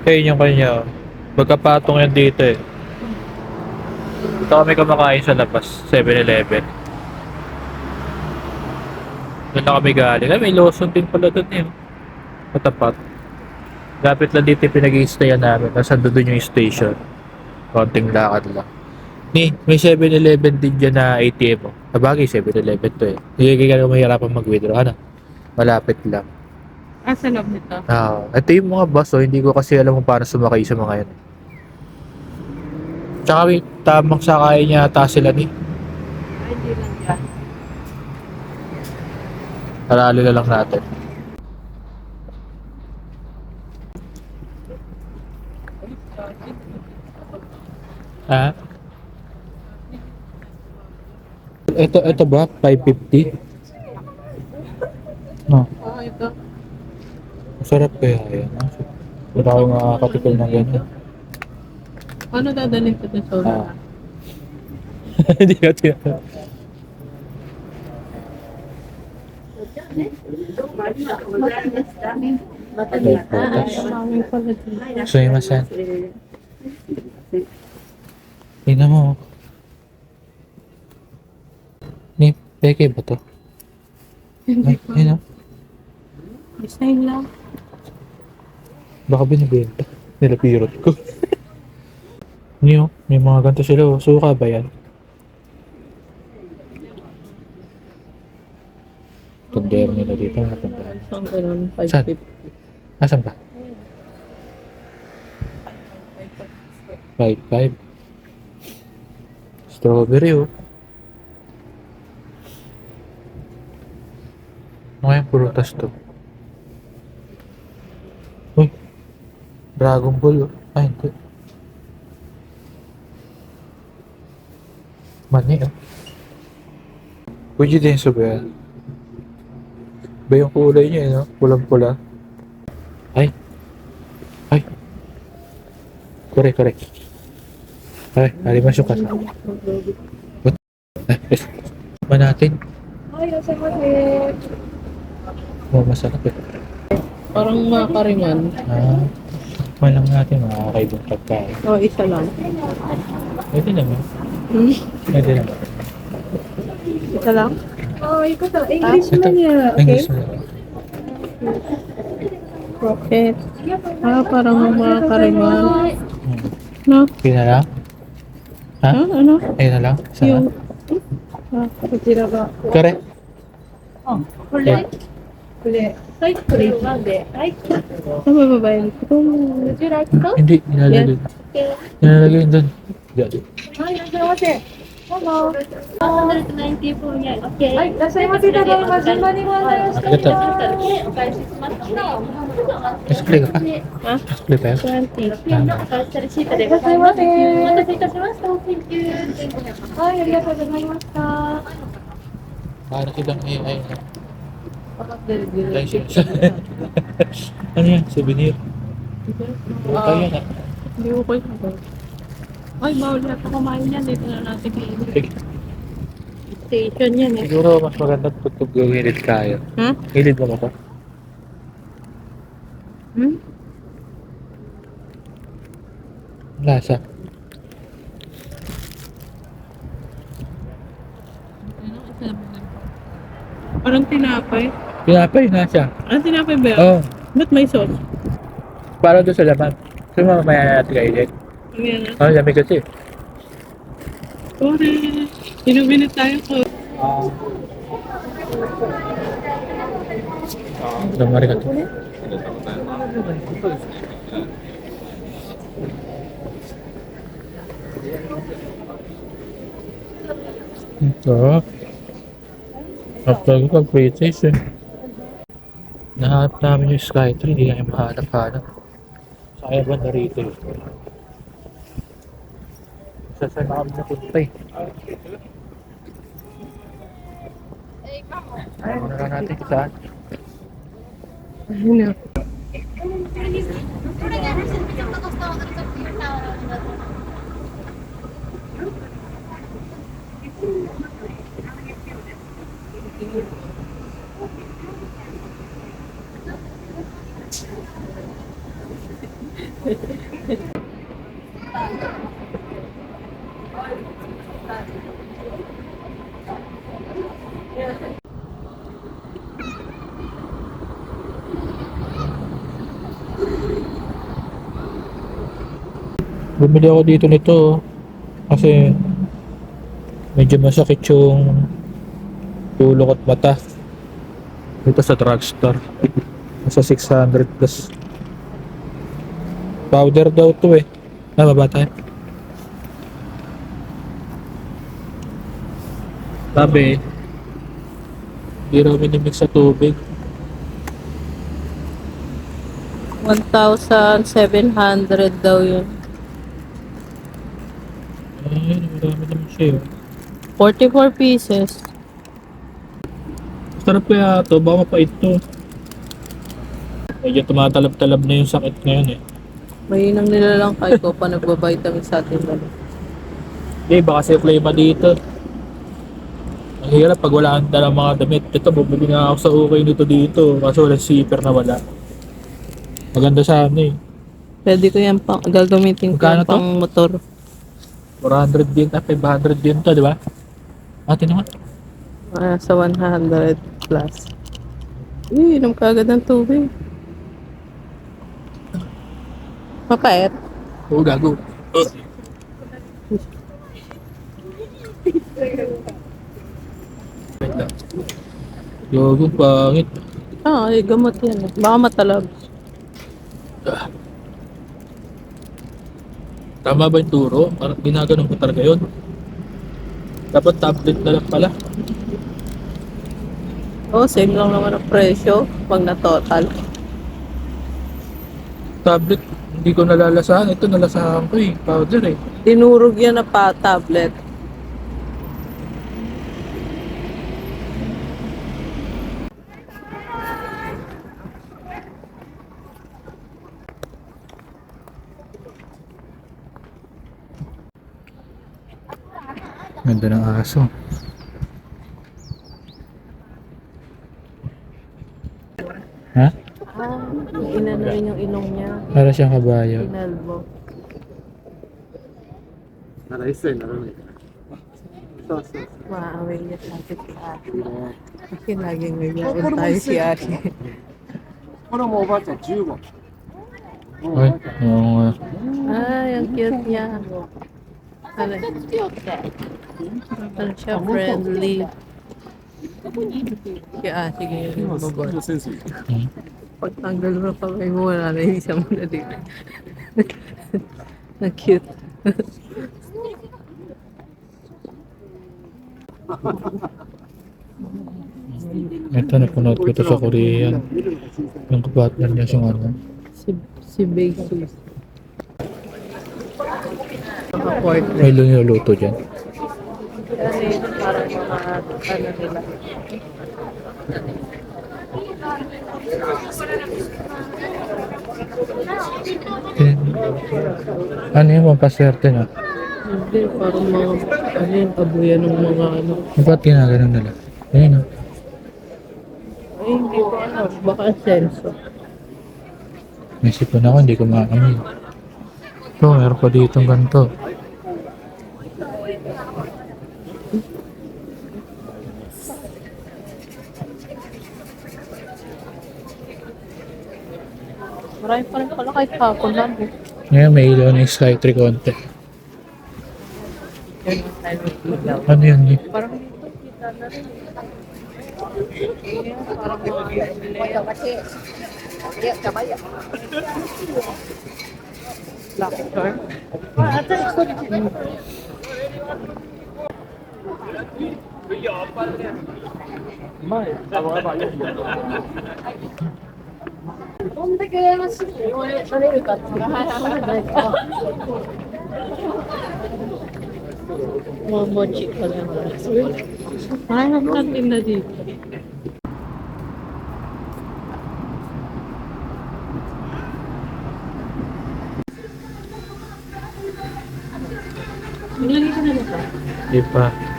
Ayun yung kanya. Magkapatong yan dito eh. Dito kami kumakain sa labas, 7-Eleven. Doon na kami galing. Ay, may Lawson din pala doon eh. Matapat. Lapit lang dito yung pinag-i-stayan namin. Nasa doon yung station. Konting lakad lang. May 7-Eleven din dyan na ATM. Sabagay, 7-Eleven to eh. Hindi ka mahirapan mag-withdraw. Ano? Malapit lang. Sa loob nito. Ito yung mga bus oh. Hindi ko kasi alam kung paano sumakay sa mga yan. Tsaka may tamang sakay niya ata sila ni. Ay, hindi lang yan. Aralo na lang natin. Ha? Ito ba? 550? No. Ito. Masarap kaya yan. Wala akong makakatikim ng ganyan. Paano dadalhin ko sa soda? Hindi ka tinatawag. Maraming pala dito. Sumimasen. Tingnan mo. Ni, peke ba to? Hindi pa. Ayun oh. Design lang. Baka binibenta. Nilapirot ko. Niyo, may mga ganito sila oh. Suka ba yan? Tundero nila dito. Natandaan. Saan ganun? Saan? 550. Asan ba? 5-5. Strawberry oh. Ano kayang prutas to? Uy! Dragon Ball oh. Ay hindi. Mani oh. Pwede din sa ba yan? Ba yung kulay niya eh no? Pulang-pula. Ay! Ay! Kore. Ay, halimasyon ka. What? Ay, ba natin? Ay, nasa mali. Masarap eh. Parang makariman. Malang natin makakaibang pagkain. Isa lang. Pwede naman. Hmm? Pwede naman. Isa lang? Ikaw talaga. English Ito, man niya. Okay? English mo. Rocket. Parang makariman. No? Yun na lang? Ha? Ano? Ayun na lang? Isa Yung... lang? Kutira ba? Kore? Kulay? Kulay. Ano ba ba yun? Hindi, nilalagay. Nilalagay yun doon. Hindi. 190分や、OK。はい、いらっしゃいませ。ただいま順番にご案内をしておりありがとうます。お返ししますので、 Display ka pa? Ha? Display pa yun? のお返しレシートでごいらっしゃいませ。ざいます。お待たせいたしました。Thank you。はい、ありがとうございました。 Para silang AI na. License. License. Ano yan? Souvenir? Kaya na. Hindi ko kayo ba? Ay, bawal na ito kumain yan. Dito na natin kainin. Sige. Station yan eh. Siguro mas maganda pag gawilid kayo. Ha? Hilid mo ba ito? Hmm? Lasa. Parang tinapay. Pinapay na siya. Ano tinapay ba yun? Oo. Ba't may sauce? Para doon sa laman. So mamaya natin kailid. Ayan na. Oh, lamig kasi. Sorry. Inuminit tayo ko. Lamari ka to. Ito. After ko pag-British eh. Nahanap namin yung Skytree, hindi namin mahanap-hanap. Kaya ba na rito yun? Saan na kami napunta eh. Ano na lang natin saan? Ayun na. Bumili ako dito nito kasi medyo masakit yung ulo at mata dito sa drugstore. Nasa 600 plus. Powder daw to eh. Nababa tayo. Sabi, hindi raw minimix sa tubig. 1,700 daw yun. Ay, marami naman siya. 44 pieces. Sarap kaya to, baka mapait to. Medyo tumatalab-talab na yung sakit ngayon eh. Mainam nila lang kahit ko pa nagbabitamins sa atin dali. Eh, baka sa klima dito. Ang hirap pag wala kang dalang mga damit. Ito, bumili nga ako sa okay nito dito. Kaso walang zipper na wala. Maganda sana eh. Pwede ko yan pang gagamitin ko Magkano yan pang motor. 400 din, 500 din to, di ba? Ate naman. Sa 100 plus. Inom ka agad ng tubig. Mapait. Oo, gago. Gago, pangit. Gamot yan. Baka matalab. Tama ba yung turo? Parang ginaganon ko talaga yun. Dapat tablet na lang pala. Same lang naman ang presyo pag na-total. Tablet, hindi ko nalalasahan. Ito nalasahan ko eh. Powder eh. Dinurog yan na pa tablet. Ganda ng aso. Ha? Inano rin yung ilong niya. Para siyang kabayo. Inalbo. なら一切ならないから。そうそうそう。 Maaway niya sa akin si Ate. Kasi laging naglaon tayo si Ate. これもおばあちゃん15。 Ay, oo nga. Ay, ang cute niya. Ano siya, friendly. Kaya, sige, yung 今 babot. のセンスいい。 Hmm. Pagtanggal mo kamay mo, wala na isa mo na dito. Ang cute. Ito, napanood ko ito sa Korean. Yung kapatid niya yung ano. Si Big Sus. Naka-portrait. May niluluto dyan. Ano yun, parang mga ano nila. Ano yung mampaswerte na? Hindi, parang mga, ano yung abuyan ng mga ano. Ba't ginaganon nila? Ayun o. Ay, hindi ko alam. Baka senso. May sipon ako, hindi ko maamoy. Ito, meron pa dito ganito. Marami pa rin pala kahit hapon lang. Ngayon may ilaw na yung Skytree konti. Yan ang time of ilaw. Ano yan? Parang dito, kita na rin. Ayan, parang mga Lucky Charm. Mga mochi ka lang. Parang natin na dito. Nilagay ka na nito? Di pa.